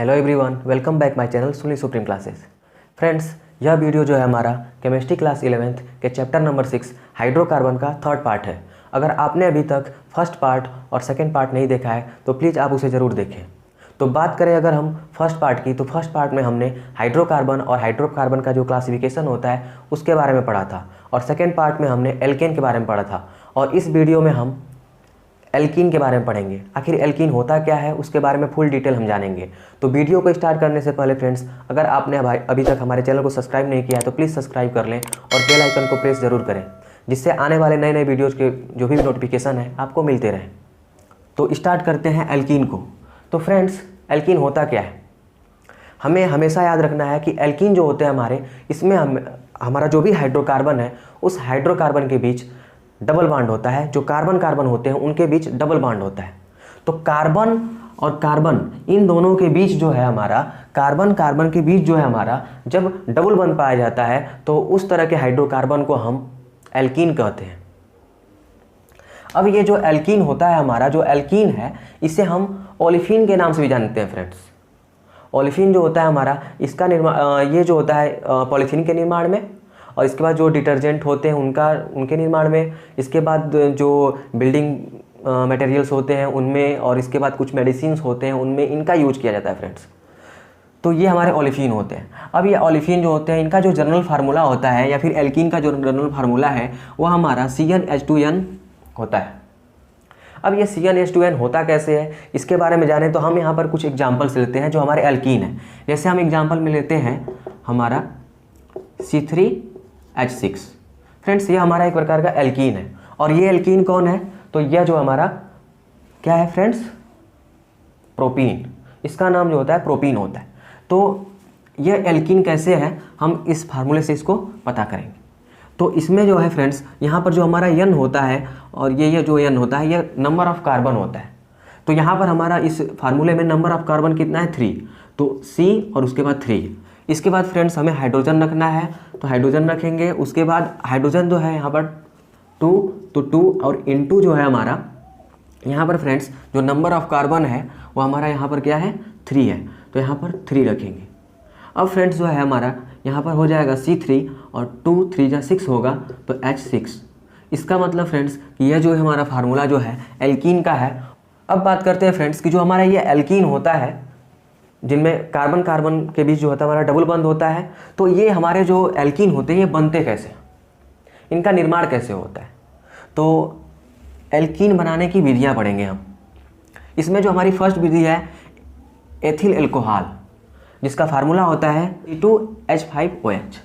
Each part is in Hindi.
Hello everyone, welcome back my channel Sunil supreme classes. Friends, यह वीडियो जो है हमारा केमिस्ट्री क्लास 11th के चैप्टर नंबर 6 हाइड्रोकार्बन का थर्ड पार्ट है। अगर आपने अभी तक फर्स्ट पार्ट और सेकंड पार्ट नहीं देखा है तो प्लीज़ आप उसे ज़रूर देखें। तो बात करें अगर हम फर्स्ट पार्ट की, तो फर्स्ट पार्ट में हमने हाइड्रोकार्बन और हाइड्रोकार्बन का जो क्लासिफिकेशन होता है उसके बारे में पढ़ा था, और सेकेंड पार्ट में हमने एल्केन के बारे में पढ़ा था, और इस वीडियो में हम एल्कीन के बारे में पढ़ेंगे। आखिर एल्कीन होता क्या है उसके बारे में फुल डिटेल हम जानेंगे। तो वीडियो को स्टार्ट करने से पहले फ्रेंड्स, अगर आपने अभी तक हमारे चैनल को सब्सक्राइब नहीं किया है तो प्लीज़ सब्सक्राइब कर लें और बेल आइकन को प्रेस ज़रूर करें, जिससे आने वाले नए नए वीडियोज़ के जो भी नोटिफिकेशन है आपको मिलते रहें। तो स्टार्ट करते हैं एल्कीन को। तो फ्रेंड्स, एल्कीन होता क्या है, हमें हमेशा याद रखना है कि एल्कीन जो होते हैं हमारे, इसमें हमारा जो भी हाइड्रोकार्बन है उस हाइड्रोकार्बन के बीच डबल बॉन्ड होता है। जो कार्बन कार्बन होते हैं उनके बीच डबल बॉन्ड होता है। तो कार्बन और कार्बन इन दोनों के बीच जो है हमारा, कार्बन कार्बन के बीच जो है हमारा, जब डबल बॉन्ड पाया जाता है तो उस तरह के हाइड्रोकार्बन को हम एल्कीन कहते हैं। अब ये जो एल्कीन होता है हमारा, जो एल्कीन है, इसे हम ओलिफिन के नाम से भी जानते हैं फ्रेंड्स। ओलिफिन जो होता है हमारा, इसका निर्माण ये जो होता है पॉलीथीन के निर्माण में, और इसके बाद जो डिटर्जेंट होते हैं उनके निर्माण में, इसके बाद जो बिल्डिंग मटेरियल्स होते हैं उनमें, और इसके बाद कुछ मेडिसिन्स होते हैं उनमें इनका यूज किया जाता है फ्रेंड्स। तो ये हमारे ओलिफिन होते हैं। अब ये ओलिफिन जो होते हैं, इनका जो जनरल फार्मूला होता है, या फिर एल्कीन का जो जनरल फार्मूला है वो हमारा CnH2n होता है। अब ये CnH2n होता कैसे है, इसके बारे में जाने तो हम यहाँ पर कुछ एग्जाम्पल्स लेते हैं जो हमारे एल्कीन है। जैसे हम एग्जाम्पल में लेते हैं हमारा C3H6। फ्रेंड्स, ये हमारा एक प्रकार का एल्कीन है। और ये एल्कीन कौन है, तो यह जो हमारा क्या है फ्रेंड्स, प्रोपीन। इसका नाम जो होता है प्रोपीन होता है। तो यह एल्कीन कैसे है, हम इस फार्मूले से इसको पता करेंगे। तो इसमें जो है फ्रेंड्स, यहाँ पर जो हमारा N होता है, और ये जो N होता है, ये नंबर ऑफ कार्बन होता है। तो यहाँ पर हमारा इस फार्मूले में नंबर ऑफ कार्बन कितना है, 3। तो C और उसके बाद 3। इसके बाद फ्रेंड्स हमें हाइड्रोजन रखना है, तो हाइड्रोजन रखेंगे। उसके बाद हाइड्रोजन जो है यहाँ पर 2, तो 2 और इनटू जो है हमारा यहाँ पर फ्रेंड्स जो नंबर ऑफ कार्बन है वो हमारा यहाँ पर क्या है, 3 है, तो यहाँ पर 3 रखेंगे। अब फ्रेंड्स जो है हमारा यहाँ पर हो जाएगा C3, और 2 3 जा 6 होगा, तो H6। इसका मतलब फ्रेंड्स कि यह जो हमारा फार्मूला जो है एल्कीन का है। अब बात करते हैं फ्रेंड्स कि जो हमारा ये एल्कीन होता है, जिनमें कार्बन कार्बन के बीच जो होता है हमारा डबल बॉन्ड होता है, तो ये हमारे जो एल्कीन होते हैं ये बनते कैसे, इनका निर्माण कैसे होता है। तो एल्कीन बनाने की विधियां पढ़ेंगे हम। इसमें जो हमारी फर्स्ट विधि है एथिल एल्कोहल, जिसका फार्मूला होता है C2H5OH।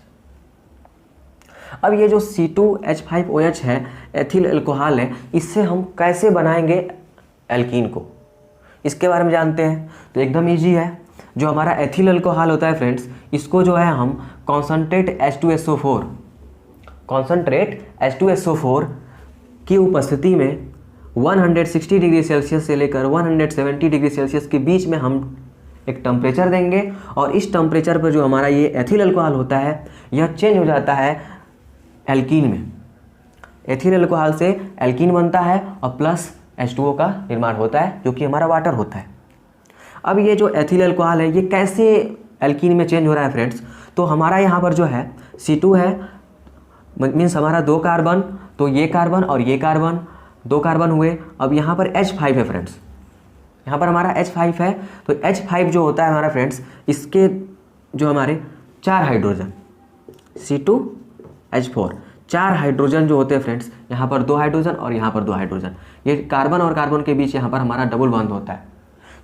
अब ये जो C2H5OH है, एथिल एल्कोहल है, इससे हम कैसे बनाएंगे एल्कीन को, इसके बारे में जानते हैं। तो एकदम ईजी है। जो हमारा एथिल अल्कोहल होता है फ्रेंड्स, इसको जो है हम कॉन्सनट्रेट H2SO4 की उपस्थिति में 160 डिग्री सेल्सियस से लेकर 170 डिग्री सेल्सियस के बीच में हम एक टेम्परेचर देंगे, और इस टेम्परेचर पर जो हमारा ये एथिल अल्कोहल होता है यह चेंज हो जाता है एल्कीन में। एथिल अल्कोहल से एल्कीन बनता है और प्लस H2O का निर्माण होता है, जो कि हमारा वाटर होता है। अब ये जो एथिल अल्कोहल है ये कैसे एल्कीन में चेंज हो रहा है फ्रेंड्स, तो हमारा यहाँ पर जो है C2 है, मीन्स हमारा 2 कार्बन, तो ये कार्बन और ये कार्बन 2 कार्बन हुए। अब यहाँ पर H5 है फ्रेंड्स, यहाँ पर हमारा H5 है। तो H5 जो होता है हमारा फ्रेंड्स, इसके जो हमारे 4 हाइड्रोजन, C2H4, 4 हाइड्रोजन जो होते हैं फ्रेंड्स, यहाँ पर 2 हाइड्रोजन और यहाँ पर 2 हाइड्रोजन, ये कार्बन और कार्बन के बीच यहाँ पर हमारा डबल बॉन्ड होता है।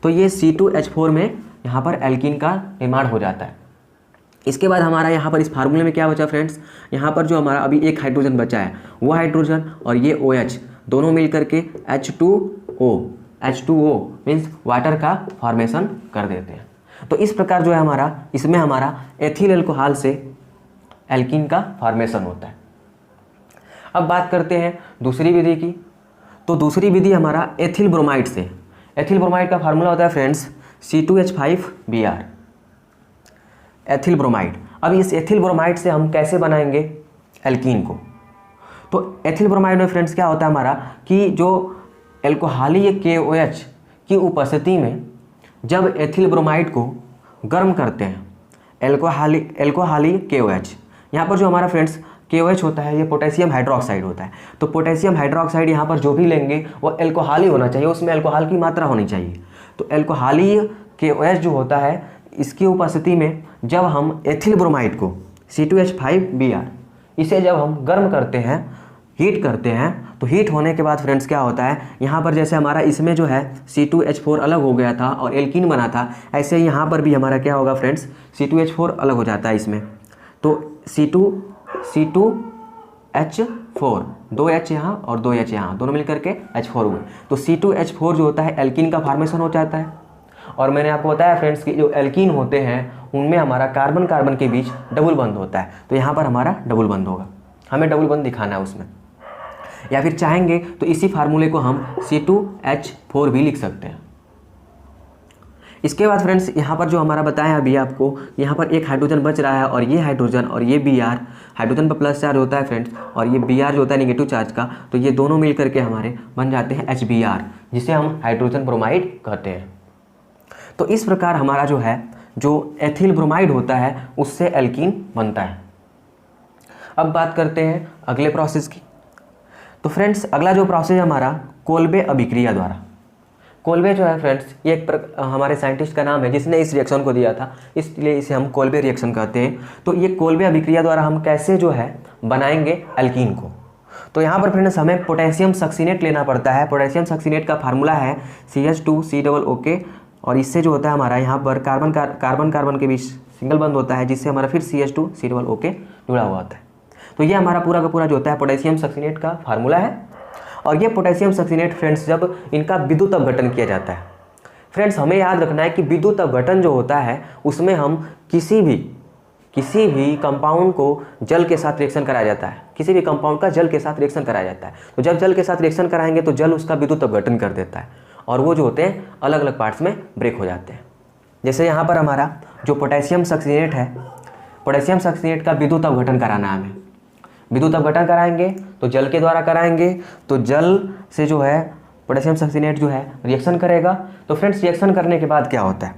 तो ये C2H4 में यहाँ पर एल्कीन का निर्माण हो जाता है। इसके बाद हमारा यहाँ पर इस फार्मूले में क्या बचा फ्रेंड्स, यहाँ पर जो हमारा अभी एक हाइड्रोजन बचा है, वो हाइड्रोजन और ये OH दोनों मिल करके H2O मीन्स वाटर का फॉर्मेशन कर देते हैं। तो इस प्रकार जो है हमारा, इसमें हमारा एथिल एल्कोहल से एल्कीन का फॉर्मेशन होता है। अब बात करते हैं दूसरी विधि की। तो दूसरी विधि हमारा एथिल ब्रोमाइड से। एथिल ब्रोमाइड का फार्मूला होता है फ्रेंड्स C2H5Br, एथिल ब्रोमाइड। अब इस एथिल ब्रोमाइड से हम कैसे बनाएंगे एल्कीन को, तो एथिल ब्रोमाइड में फ्रेंड्स क्या होता है हमारा कि जो एल्कोहलीय KOH की उपस्थिति में जब एथिल ब्रोमाइड को गर्म करते हैं एल्कोहली KOH। यहाँ पर जो हमारा फ्रेंड्स KOH होता है ये पोटेशियम हाइड्रोक्साइड होता है। तो पोटेशियम हाइड्रोक्साइड यहाँ पर जो भी लेंगे वो एल्कोहली होना चाहिए, उसमें अल्कोहल की मात्रा होनी चाहिए। तो एल्कोहली KOH जो होता है इसकी उपस्थिति में जब हम एथिल ब्रोमाइड को C2H5Br इसे जब हम गर्म करते हैं, हीट करते हैं, तो हीट होने के बाद फ्रेंड्स क्या होता है, यहाँ पर जैसे हमारा इसमें जो है C2H4 अलग हो गया था और एल्कीन बना था, ऐसे ही यहाँ पर भी हमारा क्या होगा फ्रेंड्स, C2H4 अलग हो जाता है इसमें। तो C2H4 दो H यहाँ और दो H यहाँ, दोनों मिलकर के H4 हुए। तो C2H4 जो होता है एल्कीन का फॉर्मेशन हो जाता है। और मैंने आपको बताया फ्रेंड्स कि जो एल्कीन होते हैं उनमें हमारा कार्बन कार्बन के बीच डबल बंध होता है। तो यहाँ पर हमारा डबल बंध होगा, हमें डबल बंध दिखाना है उसमें, या फिर चाहेंगे तो इसी फार्मूले को हम C2H4 भी लिख सकते हैं। इसके बाद फ्रेंड्स यहाँ पर जो हमारा बताया अभी आपको, यहाँ पर एक हाइड्रोजन बच रहा है और ये हाइड्रोजन और ये Br, हाइड्रोजन पर प्लस चार्ज होता है फ्रेंड्स और ये Br जो होता है नेगेटिव चार्ज का, तो ये दोनों मिल करके हमारे बन जाते हैं HBr, जिसे हम हाइड्रोजन ब्रोमाइड कहते हैं। तो इस प्रकार हमारा जो है जो एथिल ब्रोमाइड होता है उससे एल्कीन बनता है। अब बात करते हैं अगले प्रोसेस की। तो फ्रेंड्स अगला जो प्रोसेस हमारा कोल्बे अभिक्रिया द्वारा। कोल्बे जो है फ्रेंड्स ये एक हमारे साइंटिस्ट का नाम है जिसने इस रिएक्शन को दिया था, इसलिए इसे हम कोल्बे रिएक्शन कहते हैं। तो ये कोल्बे अभिक्रिया द्वारा हम कैसे जो है बनाएंगे एल्कीन को। तो यहाँ पर फ्रेंड्स हमें पोटेशियम सक्सीनेट लेना पड़ता है। पोटेशियम सक्सीनेट का फार्मूला है CH2COOK और इससे जो होता है हमारा यहाँ पर कार्बन के बीच सिंगल बंद होता है, जिससे हमारा फिर CH2COOK जुड़ा हुआ होता है। तो ये हमारा पूरा का पूरा जो होता है पोटेशियम सक्सीनेट का फार्मूला है। और ये पोटेशियम सक्सीनेट फ्रेंड्स जब इनका विद्युत अपघटन किया जाता है, फ्रेंड्स हमें याद रखना है कि विद्युत अपघटन जो होता है उसमें हम किसी भी कंपाउंड को जल के साथ रिएक्शन कराया जाता है, किसी भी कंपाउंड का जल के साथ रिएक्शन कराया जाता है। तो जब जल के साथ रिएक्शन कराएंगे तो जल उसका विद्युत अपघटन कर देता है और वो जो होते हैं अलग अलग पार्ट्स में ब्रेक हो जाते हैं। जैसे यहाँ पर हमारा जो पोटेशियम सक्सीनेट है, पोटेशियम सक्सीनेट का विद्युत अपघटन कराना है हमें। विद्युत अपघटन कराएंगे तो जल के द्वारा कराएंगे, तो जल से जो है पोटेशियम सक्सीनेट जो है रिएक्शन करेगा। तो फ्रेंड्स रिएक्शन करने के बाद क्या होता है,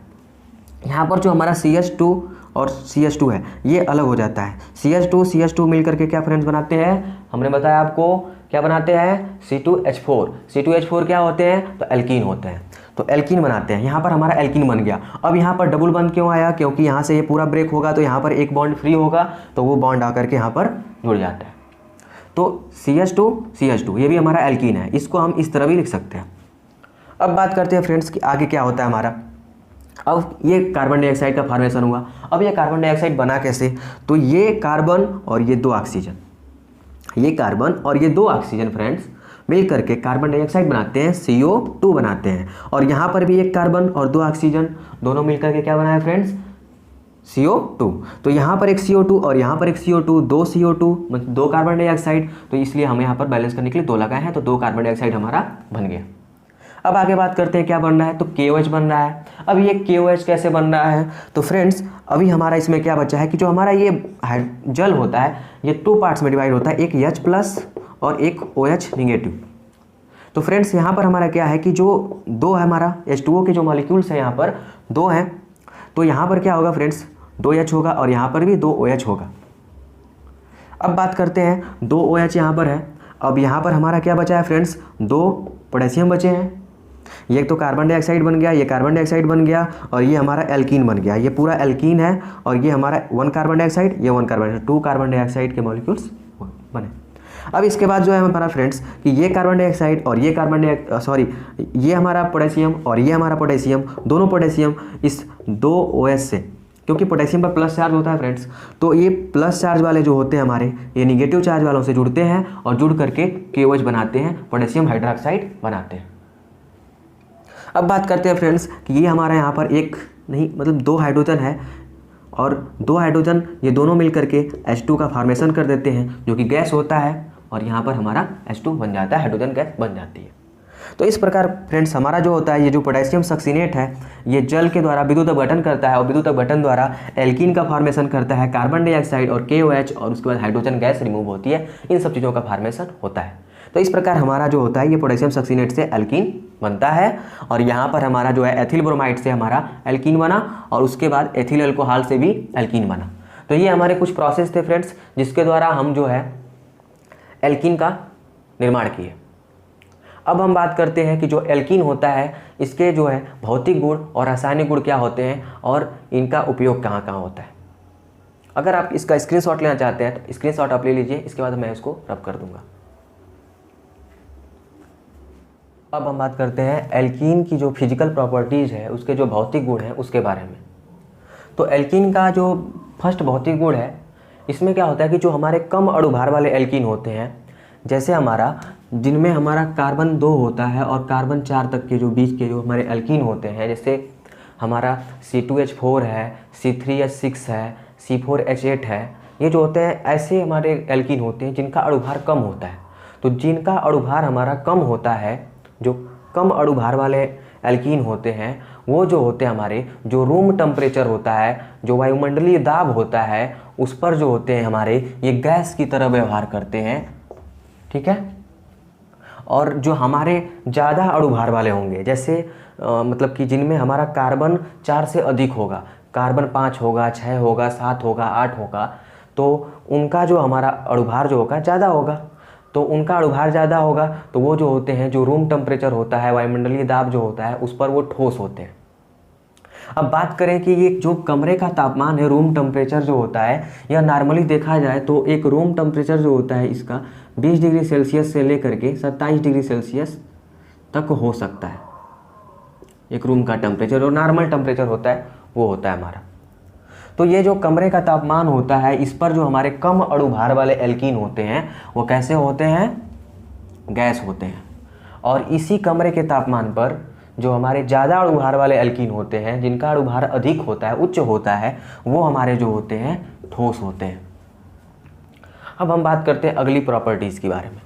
यहाँ पर जो हमारा CH2 और CH2 है ये अलग हो जाता है। CH2 मिल करके क्या फ्रेंड्स बनाते हैं, हमने बताया आपको क्या बनाते हैं, C2H4 क्या होते हैं, तो एल्कीन होते हैं। तो एल्कीन बनाते हैं, यहाँ पर हमारा एल्कीन बन गया। अब यहाँ पर डबल बंद क्यों आया, क्योंकि यहाँ से ये पूरा ब्रेक होगा तो यहाँ पर एक बॉन्ड फ्री होगा, तो वो बॉन्ड आकर के यहाँ पर जुड़ जाता है। तो CH2 ये भी हमारा एल्कीन है, इसको हम इस तरह भी लिख सकते हैं। अब बात करते हैं फ्रेंड्स कि आगे क्या होता है हमारा। अब ये कार्बन डाइऑक्साइड का फॉर्मेशन हुआ। अब ये कार्बन डाइऑक्साइड बना कैसे, तो ये कार्बन और ये दो ऑक्सीजन, ये कार्बन और ये दो ऑक्सीजन फ्रेंड्स मिल करके कार्बन डाइऑक्साइड बनाते हैं, CO2 बनाते हैं। और यहाँ पर भी एक कार्बन और दो ऑक्सीजन दोनों मिल करके क्या बनाया फ्रेंड्स, CO2। तो यहाँ पर एक CO2 और यहाँ पर एक CO2, दो CO2 मतलब दो कार्बन डाइऑक्साइड। तो इसलिए हमें यहाँ पर बैलेंस करने के लिए दो लगाए हैं, तो दो कार्बन डाइऑक्साइड हमारा बन गया। अब आगे बात करते हैं क्या बन रहा है, तो KOH बन रहा है। अब ये KOH कैसे बन रहा है, तो फ्रेंड्स अभी हमारा इसमें क्या बचा है कि जो हमारा ये जल होता है ये टू पार्ट्स में डिवाइड होता है, एक H+ और एक OH नेगेटिव। तो फ्रेंड्स यहाँ पर हमारा क्या है कि जो दो है हमारा H2O के जो मॉलिक्यूल्स हैं यहाँ पर दो हैं, तो यहाँ पर क्या होगा फ्रेंड्स, 2H होगा और यहाँ पर भी 2OH होगा। अब बात करते हैं 2OH यहाँ पर है। अब यहाँ पर हमारा क्या बचा है फ्रेंड्स, दो पोटेशियम बचे हैं। ये तो कार्बन डाइऑक्साइड बन गया, ये कार्बन डाइऑक्साइड बन गया और ये हमारा एल्कीन बन गया। ये पूरा एल्कीन है और ये हमारा 1 कार्बन डाइऑक्साइड, ये 1 कार्बन डाइऑक्साइड, 2 कार्बन डाइऑक्साइड के मॉलिक्यूल्स बने। अब इसके बाद जो है हमारा फ्रेंड्स कि ये कार्बन डाइऑक्साइड और ये ये हमारा पोटेशियम और ये हमारा पोटेशियम, दोनों पोटेशियम इस 2OH से, क्योंकि पोटेशियम पर प्लस चार्ज होता है फ्रेंड्स, तो ये प्लस चार्ज वाले जो होते हैं हमारे ये निगेटिव चार्ज वालों से जुड़ते हैं और जुड़ करके KOH बनाते हैं, पोटेशियम हाइड्रोक्साइड बनाते हैं। अब बात करते हैं फ्रेंड्स कि ये हमारा यहाँ पर एक नहीं मतलब दो हाइड्रोजन है और दो हाइड्रोजन ये दोनों मिल करके H2 का फॉर्मेशन कर देते हैं जो कि गैस होता है और यहाँ पर हमारा H2 बन जाता है, हाइड्रोजन गैस बन जाती है। तो इस प्रकार फ्रेंड्स हमारा जो होता है ये जो पोटेशियम सक्सीनेट है ये जल के द्वारा विद्युत अपघटन करता है और विद्युत अपघटन द्वारा एल्कीन का फॉर्मेशन करता है, कार्बन डाइऑक्साइड और KOH, और उसके बाद हाइड्रोजन गैस रिमूव होती है। इन सब चीज़ों का फॉर्मेशन होता है। तो इस प्रकार हमारा जो होता है ये पोटेशियम सक्सीनेट से एल्कीन बनता है। और यहाँ पर हमारा जो है एथिल ब्रोमाइड से हमारा एल्कीन बना और उसके बाद एथिल अल्कोहल से भी एल्कीन बना। तो ये हमारे कुछ प्रोसेस थे फ्रेंड्स, जिसके द्वारा हम जो है एल्कीन का निर्माण किए। अब हम बात करते हैं कि जो एल्कीन होता है इसके जो है भौतिक गुण और रासायनिक गुण क्या होते हैं और इनका उपयोग कहाँ कहाँ होता है। अगर आप इसका स्क्रीनशॉट लेना चाहते हैं तो स्क्रीनशॉट आप ले लीजिए, इसके बाद मैं इसको रब कर दूंगा। अब हम बात करते हैं एल्कीन की जो फिजिकल प्रॉपर्टीज़ है, उसके जो भौतिक गुण हैं उसके बारे में। तो एल्कीन का जो फर्स्ट भौतिक गुण है, इसमें क्या होता है कि जो हमारे कम अणुभार वाले एल्कीन होते हैं, जैसे हमारा जिनमें हमारा कार्बन 2 होता है और कार्बन 4 तक के जो बीच के जो हमारे एल्कीन होते हैं, जैसे हमारा C2H4 है, C3H6 है, C4H8 है, ये जो होते हैं ऐसे हमारे एल्कीन होते हैं जिनका अणुभार कम होता है। तो जिनका अणुभार हमारा कम होता है, जो कम अणुभार वाले एल्कीन होते हैं, वो जो होते हैं हमारे जो रूम टेम्परेचर होता है, जो वायुमंडलीय दाब होता है, उस पर जो होते हैं हमारे ये गैस की तरह व्यवहार करते हैं, ठीक है। और जो हमारे ज़्यादा अणुभार वाले होंगे, जैसे मतलब कि जिनमें हमारा कार्बन 4 से अधिक होगा, कार्बन 5 होगा, 6 होगा, 7 होगा, 8 होगा, तो उनका जो हमारा अणुभार जो होगा ज़्यादा होगा। तो उनका अणुभार ज़्यादा होगा तो वो जो होते हैं, जो रूम टेम्परेचर होता है, वायुमंडलीय दाब जो होता है, उस पर वो ठोस होते हैं। अब बात करें कि ये जो कमरे का तापमान है, रूम टेम्परेचर जो होता है, यह नॉर्मली देखा जाए तो एक रूम टेम्परेचर जो होता है इसका 20 डिग्री सेल्सियस से लेकर के 27 डिग्री सेल्सियस तक हो सकता है एक रूम का टेम्परेचर। और नॉर्मल टेम्परेचर होता है वो होता है हमारा। तो ये जो कमरे का तापमान होता है, इस पर जो हमारे कम अणुभार वाले एल्कीन होते हैं वो कैसे होते हैं, गैस होते हैं। और इसी कमरे के तापमान पर जो हमारे ज़्यादा अणुभार वाले एल्कीन होते हैं, जिनका अणुभार अधिक होता है, उच्च होता है, वो हमारे जो होते हैं ठोस होते हैं। अब हम बात करते हैं अगली प्रॉपर्टीज़ के बारे में।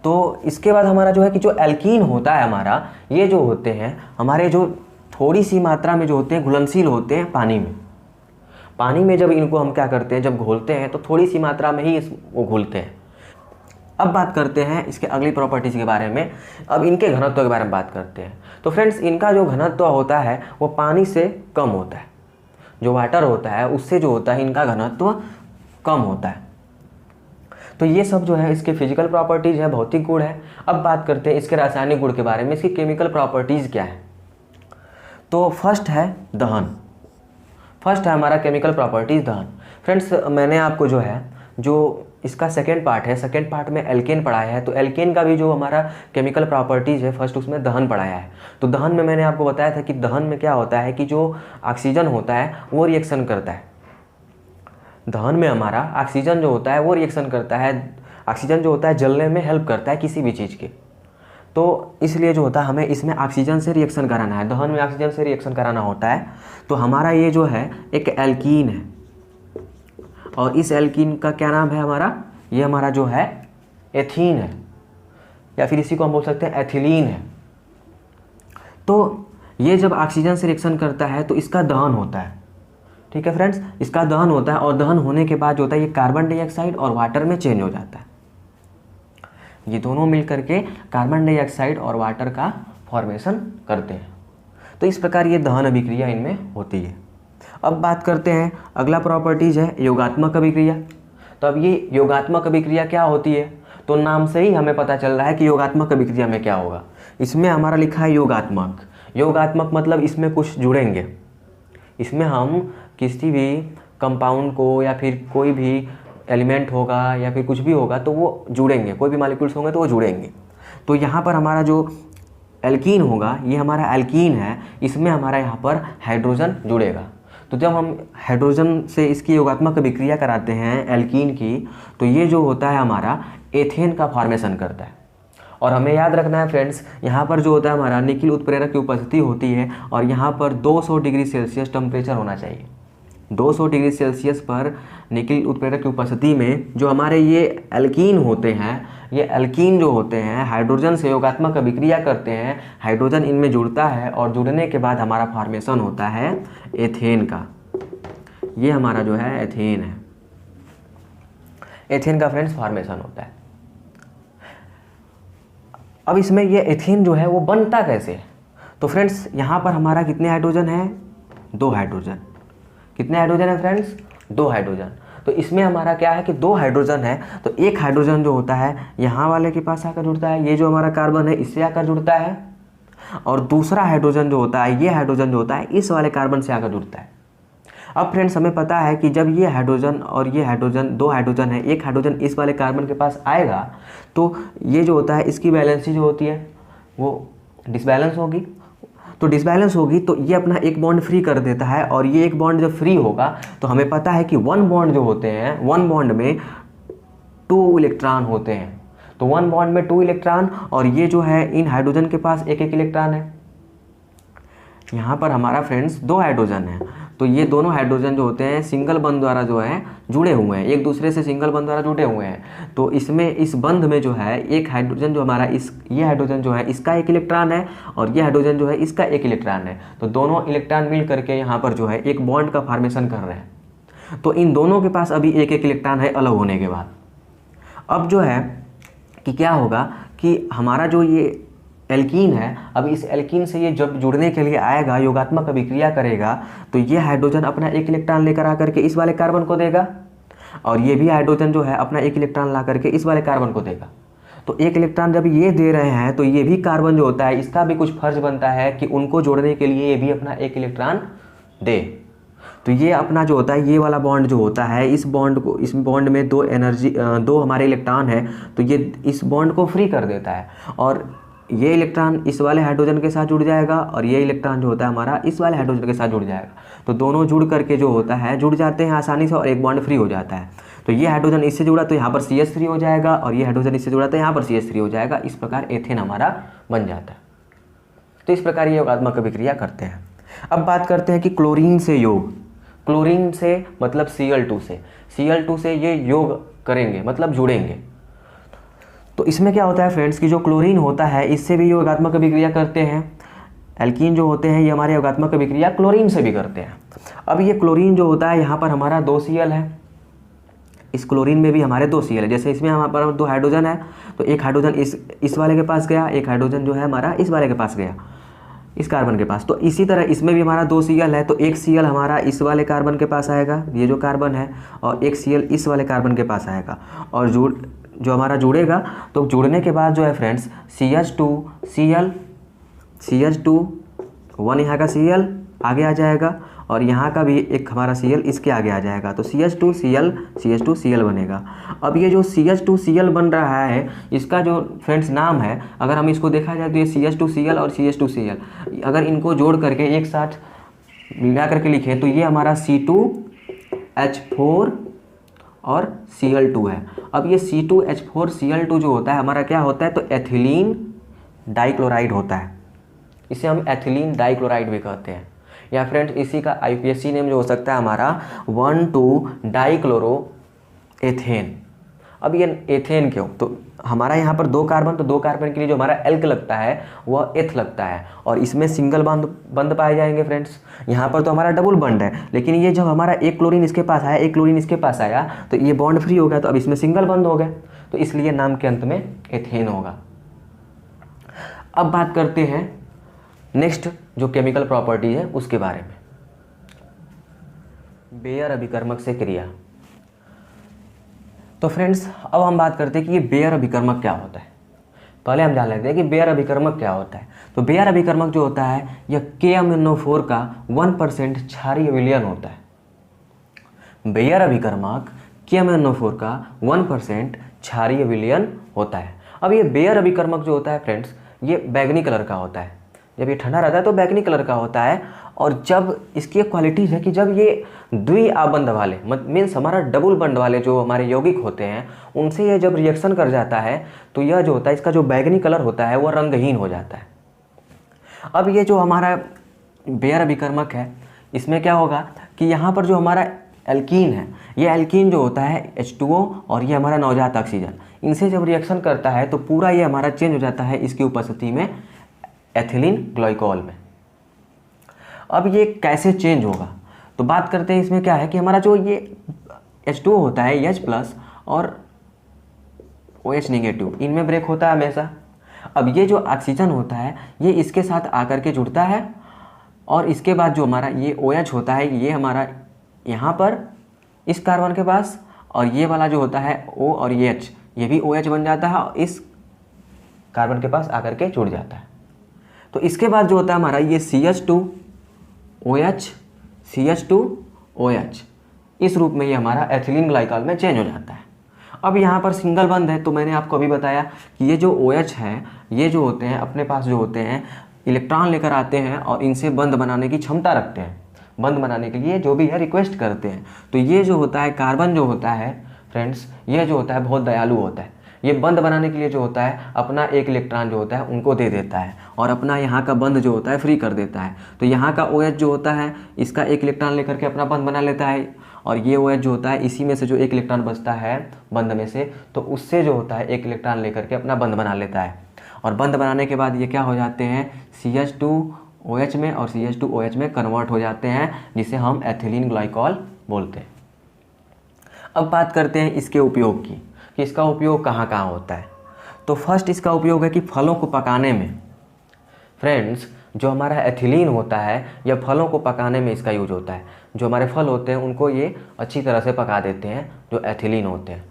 तो इसके बाद हमारा जो है कि जो एल्कीन होता है हमारा, ये जो होते हैं हमारे जो थोड़ी सी मात्रा में जो होते हैं घुलनशील होते हैं पानी में। पानी में जब इनको हम क्या करते हैं, जब घोलते हैं तो थोड़ी सी मात्रा में ही वो घुलते हैं। अब बात करते हैं इसके अगली प्रॉपर्टीज़ के बारे में। अब इनके घनत्व के बारे में बात करते हैं। तो फ्रेंड्स, इनका जो घनत्व होता है वो पानी से कम होता है। जो वाटर होता है उससे जो होता है इनका घनत्व कम होता है। तो ये सब जो है इसके फिजिकल प्रॉपर्टीज़ है, भौतिक गुण है। अब बात करते हैं इसके रासायनिक गुण के बारे में, इसकी केमिकल प्रॉपर्टीज़ क्या है। तो फर्स्ट है दहन। फर्स्ट है हमारा केमिकल प्रॉपर्टीज़ दहन। फ्रेंड्स, मैंने आपको जो है जो इसका सेकेंड पार्ट है, सेकेंड पार्ट में एल्केन पढ़ाया है। तो एल्केन का भी जो हमारा केमिकल प्रॉपर्टीज़ है, फर्स्ट उसमें दहन पढ़ाया है। तो दहन में मैंने आपको बताया था कि दहन में क्या होता है कि जो ऑक्सीजन होता है वो रिएक्शन करता है। दहन में हमारा ऑक्सीजन जो होता है वो रिएक्शन करता है। ऑक्सीजन जो होता है जलने में हेल्प करता है किसी भी चीज़ के। तो इसलिए जो होता है हमें इसमें ऑक्सीजन से रिएक्शन कराना है, दहन में ऑक्सीजन से रिएक्शन कराना होता है। तो हमारा ये जो है एक एल्कीन है, और इस एल्कीन का क्या नाम है हमारा, ये हमारा जो है एथीन है, या फिर इसी को हम बोल सकते हैं एथिलीन है। तो ये जब ऑक्सीजन से रिएक्शन करता है तो इसका दहन होता है, ठीक है फ्रेंड्स, इसका दहन होता है। और दहन होने के बाद जो होता है ये कार्बन डाइऑक्साइड और वाटर में चेंज हो जाता है। ये दोनों मिल करके कार्बन डाइऑक्साइड और वाटर का फॉर्मेशन करते हैं। तो इस प्रकार ये दहन अभिक्रिया इनमें होती है। अब बात करते हैं अगला प्रॉपर्टीज़ है योगात्मक अभिक्रिया। तो अब ये योगात्मक अभिक्रिया क्या होती है, तो नाम से ही हमें पता चल रहा है कि योगात्मक अभिक्रिया में क्या होगा। इसमें हमारा लिखा है योगात्मक। योगात्मक मतलब इसमें कुछ जुड़ेंगे, इसमें हम किसी भी कंपाउंड को या फिर कोई भी एलिमेंट होगा या फिर कुछ भी होगा तो वो जुड़ेंगे, कोई भी मॉलिक्यूल्स होंगे तो वो जुड़ेंगे। तो यहाँ पर हमारा जो एल्कीन होगा, ये हमारा एल्कीन है, इसमें हमारा यहाँ पर हाइड्रोजन जुड़ेगा। तो जब हम हाइड्रोजन से इसकी योगात्मक अभिक्रिया कराते हैं एल्कीन की, तो ये जो होता है हमारा एथेन का फॉर्मेशन करता है। और हमें याद रखना है फ्रेंड्स, यहाँ पर जो होता है हमारा निकिल उत्प्रेरक की उपस्थिति होती है, और यहाँ पर 200 डिग्री सेल्सियस टेम्परेचर होना चाहिए। 200 डिग्री सेल्सियस पर निकिल उत्प्रेरक की उपस्थिति में जो हमारे ये एल्कीन होते हैं, ये एल्कीन जो होते हैं हाइड्रोजन से योगात्मक अभिक्रिया करते हैं, हाइड्रोजन इनमें जुड़ता है और जुड़ने के बाद हमारा फॉर्मेशन होता है एथेन का। ये हमारा जो है एथेन है, एथेन का फ्रेंड्स फॉर्मेशन होता है। अब इसमें ये एथेन जो है वो बनता कैसे है? तो फ्रेंड्स यहाँ पर हमारा कितने हाइड्रोजन है? 2 हाइड्रोजन। कितने हाइड्रोजन है फ्रेंड्स? 2 हाइड्रोजन। तो इसमें हमारा क्या है कि 2 हाइड्रोजन है, तो एक हाइड्रोजन जो होता है यहाँ वाले के पास आकर जुड़ता है, ये जो हमारा कार्बन है इससे आकर जुड़ता है, और दूसरा हाइड्रोजन जो होता है, ये हाइड्रोजन जो होता है इस वाले कार्बन से आकर जुड़ता है। अब फ्रेंड्स हमें पता है कि जब ये हाइड्रोजन और ये हाइड्रोजन, 2 हाइड्रोजन है, एक हाइड्रोजन इस वाले कार्बन के पास आएगा तो ये जो होता है इसकी वैलेंसी जो होती है वो डिसबैलेंस होगी। तो डिसबैलेंस होगी तो ये अपना एक बॉन्ड फ्री कर देता है, और ये एक बॉन्ड जब फ्री होगा तो हमें पता है कि 1 बॉन्ड जो होते हैं, 1 बॉन्ड में 2 इलेक्ट्रॉन होते हैं। तो 1 बॉन्ड में 2 इलेक्ट्रॉन, और ये जो है इन हाइड्रोजन के पास एक एक इलेक्ट्रॉन है। यहाँ पर हमारा फ्रेंड्स 2 हाइड्रोजन है, तो ये दोनों हाइड्रोजन जो होते हैं सिंगल बंध द्वारा जो है जुड़े हुए हैं, एक दूसरे से सिंगल बंध द्वारा जुड़े हुए हैं। तो इसमें इस बंध में जो है एक हाइड्रोजन जो हमारा ये हाइड्रोजन जो है इसका एक इलेक्ट्रॉन है, और ये हाइड्रोजन जो है इसका एक इलेक्ट्रॉन है। तो दोनों इलेक्ट्रॉन मिल करके यहाँ पर जो है एक बॉन्ड का फॉर्मेशन कर रहे हैं। तो इन दोनों के पास अभी एक एक इलेक्ट्रॉन है अलग होने के बाद। अब जो है कि क्या होगा कि हमारा जो ये एल्कीन है, अब इस एल्कीन से ये जब जुड़ने के लिए आएगा, योगात्मक अभिक्रिया करेगा, तो ये हाइड्रोजन अपना एक इलेक्ट्रॉन लेकर आकर के इस वाले कार्बन को देगा, और ये भी हाइड्रोजन जो है अपना एक इलेक्ट्रॉन ला करके इस वाले कार्बन को देगा। तो एक इलेक्ट्रॉन जब ये दे रहे हैं तो ये भी कार्बन जो होता है इसका भी कुछ फर्ज बनता है कि उनको जोड़ने के लिए ये भी अपना एक इलेक्ट्रॉन दे। तो ये अपना जो होता है ये वाला बॉन्ड जो होता है, इस बॉन्ड में 2 हमारे इलेक्ट्रॉन है, तो ये इस बॉन्ड को फ्री कर देता है, और ये इलेक्ट्रॉन इस वाले हाइड्रोजन के साथ जुड़ जाएगा, और ये इलेक्ट्रॉन जो होता है हमारा इस वाले हाइड्रोजन के साथ जुड़ जाएगा। तो दोनों जुड़ करके जो होता है जुड़ जाते हैं आसानी से, और एक बॉन्ड फ्री हो जाता है। तो ये हाइड्रोजन इससे जुड़ा तो यहाँ पर CH3 हो जाएगा, और ये हाइड्रोजन इससे जुड़ा तो यहाँ पर CH3 हो जाएगा। इस प्रकार एथेन हमारा बन जाता है। तो इस प्रकार ये योगात्मक अभिक्रिया करते हैं। अब बात करते हैं कि क्लोरीन से योग। क्लोरीन से मतलब Cl2 से ये योग करेंगे, मतलब जुड़ेंगे। तो इसमें क्या होता है फ्रेंड्स कि जो क्लोरीन होता है इससे भी योगात्मक अभिक्रिया करते हैं। एल्कीन जो होते हैं ये हमारे योगात्मक अभिक्रिया क्लोरीन से भी करते हैं। अब ये क्लोरीन जो होता है यहाँ पर हमारा 2 Cl है, इस क्लोरीन में भी हमारे 2 Cl है। जैसे इसमें हमारे पास 2 हाइड्रोजन है, तो एक हाइड्रोजन इस वाले के पास गया, एक हाइड्रोजन जो है हमारा इस वाले के पास गया, इस कार्बन के पास। तो इसी तरह इसमें भी हमारा 2 Cl है, तो एक Cl हमारा इस वाले कार्बन के पास आएगा, ये जो कार्बन है, और एक Cl इस वाले कार्बन के पास आएगा, और जो हमारा जुड़ेगा। तो जुड़ने के बाद जो है फ्रेंड्स CH2 1 यहाँ का Cl आगे आ जाएगा, और यहाँ का भी एक हमारा Cl इसके आगे आ जाएगा। तो CH2Cl बनेगा। अब ये जो CH2Cl बन रहा है इसका जो फ्रेंड्स नाम है, अगर हम इसको देखा जाए तो ये CH2Cl और CH2Cl अगर इनको जोड़ करके एक साथ मिला करके लिखें तो ये हमारा C2H4 और Cl2 है। अब ये C2H4Cl2 जो होता है हमारा क्या होता है, तो एथिलीन डाइक्लोराइड होता है। इसे हम एथिलीन डाइक्लोराइड भी कहते हैं, या फ्रेंड्स इसी का IUPAC नेम जो हो सकता है हमारा 1,2-डाइक्लोरो एथेन। अब ये एथेन क्यों, तो हमारा यहाँ पर 2 कार्बन, तो 2 कार्बन के लिए जो हमारा एल्क लगता है वह एथ लगता है, और इसमें सिंगल बंद पाए जाएंगे फ्रेंड्स। यहाँ पर तो हमारा डबल बंड है, लेकिन ये जब हमारा एक क्लोरीन इसके पास आया, एक क्लोरीन इसके पास आया, तो ये बॉन्ड फ्री हो गया, तो अब इसमें सिंगल बंद हो गए, तो इसलिए नाम के अंत में एथेन होगा। अब बात करते हैं नेक्स्ट जो केमिकल प्रॉपर्टी है उसके बारे में। बेयर अभिकर्मक से क्रिया। तो फ्रेंड्स अब हम बात करते हैं कि ये बेयर अभिकर्मक क्या होता है। पहले हम जान लेते हैं कि बेयर अभिकर्मक क्या होता है। तो बेयर अभिकर्मक जो होता है यह KMnO4 का 1% क्षारीय विलयन होता है। बेयर अभिकर्मक KMnO4 का 1% क्षारीय विलयन होता है। अब ये बेयर अभिकर्मक जो होता है फ्रेंड्स ये बैगनी कलर का होता है। जब ये ठंडा रहता है तो बैगनी कलर का होता है, और जब इसकी एक क्वालिटीज़ है कि जब ये द्विआबंध वाले मीन्स हमारा डबल बंड वाले जो हमारे यौगिक होते हैं उनसे ये जब रिएक्शन कर जाता है तो यह जो होता है इसका जो बैगनी कलर होता है वह रंगहीन हो जाता है। अब ये जो हमारा बेयर अभिकर्मक है इसमें क्या होगा कि यहाँ पर जो हमारा एल्कीन है, ये एल्कीन जो होता है H2O और ये हमारा नवजात ऑक्सीजन, इनसे जब रिएक्शन करता है तो पूरा ये हमारा चेंज हो जाता है इसकी उपस्थिति में एथिलीन ग्लाइकोल में। अब ये कैसे चेंज होगा, तो बात करते हैं इसमें क्या है कि हमारा जो ये H2O होता है H+ और OH नेगेटिव, इनमें ब्रेक होता है हमेशा। अब ये जो ऑक्सीजन होता है ये इसके साथ आकर के जुड़ता है और इसके बाद जो हमारा ये OH होता है ये हमारा यहाँ पर इस कार्बन के पास, और ये वाला जो होता है O और ये H ये भी OH बन जाता है और इस कार्बन के पास आकर के जुड़ जाता है। तो इसके बाद जो होता है हमारा ये CH2OH CH2OH इस रूप में ये हमारा एथिलीन ग्लाइकॉल में चेंज हो जाता है। अब यहाँ पर सिंगल बंद है, तो मैंने आपको अभी बताया कि ये जो OH है ये जो होते हैं अपने पास जो होते हैं इलेक्ट्रॉन लेकर आते हैं और इनसे बंध बनाने की क्षमता रखते हैं, बंध बनाने के लिए जो भी है रिक्वेस्ट करते हैं। तो ये जो होता है कार्बन जो होता है फ्रेंड्स, ये जो होता है बहुत दयालु होता है। ये बंध बनाने के लिए जो होता है अपना एक इलेक्ट्रॉन जो होता है उनको दे देता है और अपना यहाँ का बंध जो होता है फ्री कर देता है। तो यहाँ का OH जो होता है इसका एक इलेक्ट्रॉन लेकर के अपना बंध बना लेता है और ये OH जो होता है इसी में से जो एक इलेक्ट्रॉन बचता है बंध में से, तो उससे जो होता है एक इलेक्ट्रॉन लेकर के अपना बंध बना लेता है। और बंध बनाने के बाद ये क्या हो जाते हैं CH2OH में और CH2OH में कन्वर्ट हो जाते हैं, जिसे हम एथिलीन ग्लाइकॉल बोलते हैं। अब बात करते हैं इसके उपयोग की कि इसका उपयोग कहाँ कहाँ होता है। तो फर्स्ट इसका उपयोग है कि फलों को पकाने में। फ्रेंड्स जो हमारा एथिलीन होता है या फलों को पकाने में इसका यूज होता है। जो हमारे फल होते हैं उनको ये अच्छी तरह से पका देते हैं जो एथिलीन होते हैं।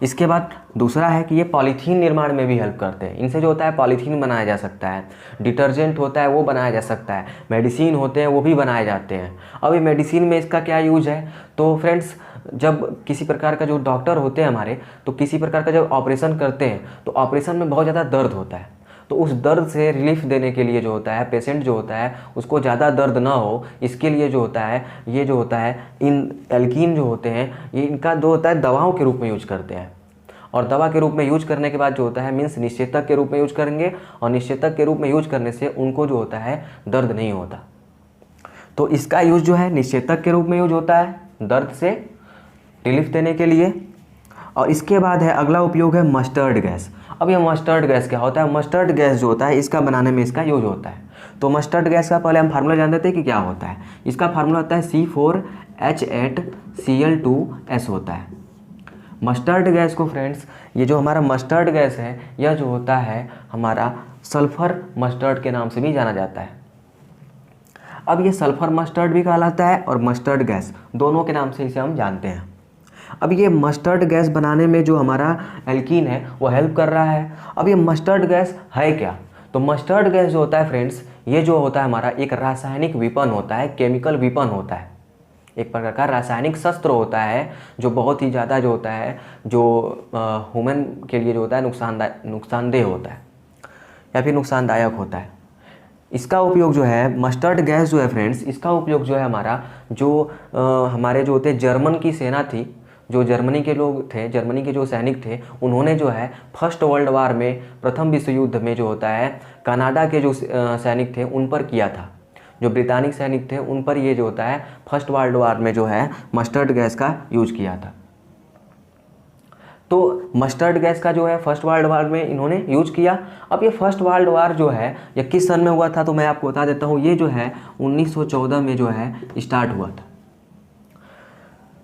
इसके बाद दूसरा है कि ये पॉलीथीन निर्माण में भी हेल्प करते हैं। इनसे जो होता है पॉलीथीन बनाया जा सकता है, डिटर्जेंट होता है वो बनाया जा सकता है, मेडिसिन होते हैं वो भी बनाए जाते हैं। अब ये मेडिसिन में इसका क्या यूज है, तो फ्रेंड्स जब किसी प्रकार का जो डॉक्टर होते हैं हमारे, तो किसी प्रकार का जब ऑपरेशन करते हैं तो ऑपरेशन में बहुत ज़्यादा दर्द होता है। तो उस दर्द से रिलीफ देने के लिए जो होता है पेशेंट जो होता है उसको ज़्यादा दर्द ना हो, इसके लिए जो होता है ये जो होता है इन एल्कीन जो होते हैं ये इनका जो होता है दवाओं के रूप में यूज करते हैं। और दवा के रूप में यूज करने के बाद जो होता है मीन्स निषेधक के रूप में यूज करेंगे, और निषेधक के रूप में यूज करने से उनको जो होता है दर्द नहीं होता। तो इसका यूज जो है निषेधक के रूप में यूज होता है दर्द से रिलीफ देने के लिए। और इसके बाद है अगला उपयोग है मस्टर्ड गैस। अब ये मस्टर्ड गैस क्या होता है, मस्टर्ड गैस जो होता है इसका बनाने में इसका यूज होता है। तो मस्टर्ड गैस का पहले हम फार्मूला जान देते हैं कि क्या होता है। इसका फार्मूला होता है C4H8Cl2S होता है। मस्टर्ड गैस को फ्रेंड्स ये जो हमारा मस्टर्ड गैस है यह जो होता है हमारा सल्फर मस्टर्ड के नाम से भी जाना जाता है। अब ये सल्फर मस्टर्ड भी कहलाता है और मस्टर्ड गैस दोनों के नाम से इसे हम जानते हैं। अब ये मस्टर्ड गैस बनाने में जो हमारा एल्कीन है वो हेल्प कर रहा है। अब ये मस्टर्ड गैस है क्या, तो मस्टर्ड गैस जो होता है फ्रेंड्स ये जो होता है हमारा एक रासायनिक विपन होता है, केमिकल विपन होता है, एक प्रकार का रासायनिक शस्त्र होता है जो बहुत ही ज़्यादा जो होता है जो ह्यूमन के लिए जो होता है नुकसानदेह होता है या फिर नुकसानदायक होता है। इसका उपयोग जो है मस्टर्ड गैस जो है फ्रेंड्स इसका उपयोग जो है हमारा जो हमारे जो होते जर्मन की सेना थी, जो जर्मनी के लोग थे, जर्मनी के जो सैनिक थे, उन्होंने जो है फर्स्ट वर्ल्ड वार में प्रथम विश्व युद्ध में जो होता है कनाडा के जो सैनिक थे उन पर किया था। जो ब्रिटानिक सैनिक थे उन पर ये जो होता है फर्स्ट वर्ल्ड वार में जो है मस्टर्ड गैस का यूज किया था। तो मस्टर्ड गैस का जो है फर्स्ट वर्ल्ड वार में इन्होंने यूज किया। अब ये फर्स्ट वर्ल्ड वार जो है ये किस सन में हुआ था, तो मैं आपको बता देता हूँ। ये जो है 1914 में जो है स्टार्ट हुआ था।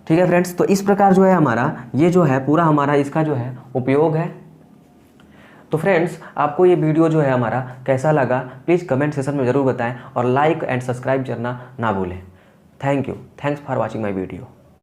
ठीक है फ्रेंड्स, तो इस प्रकार जो है हमारा ये जो है पूरा हमारा इसका जो है उपयोग है। तो फ्रेंड्स आपको ये वीडियो जो है हमारा कैसा लगा प्लीज़ कमेंट सेक्शन में ज़रूर बताएं और लाइक एंड सब्सक्राइब करना ना भूलें। Thank you, thanks for watching my video.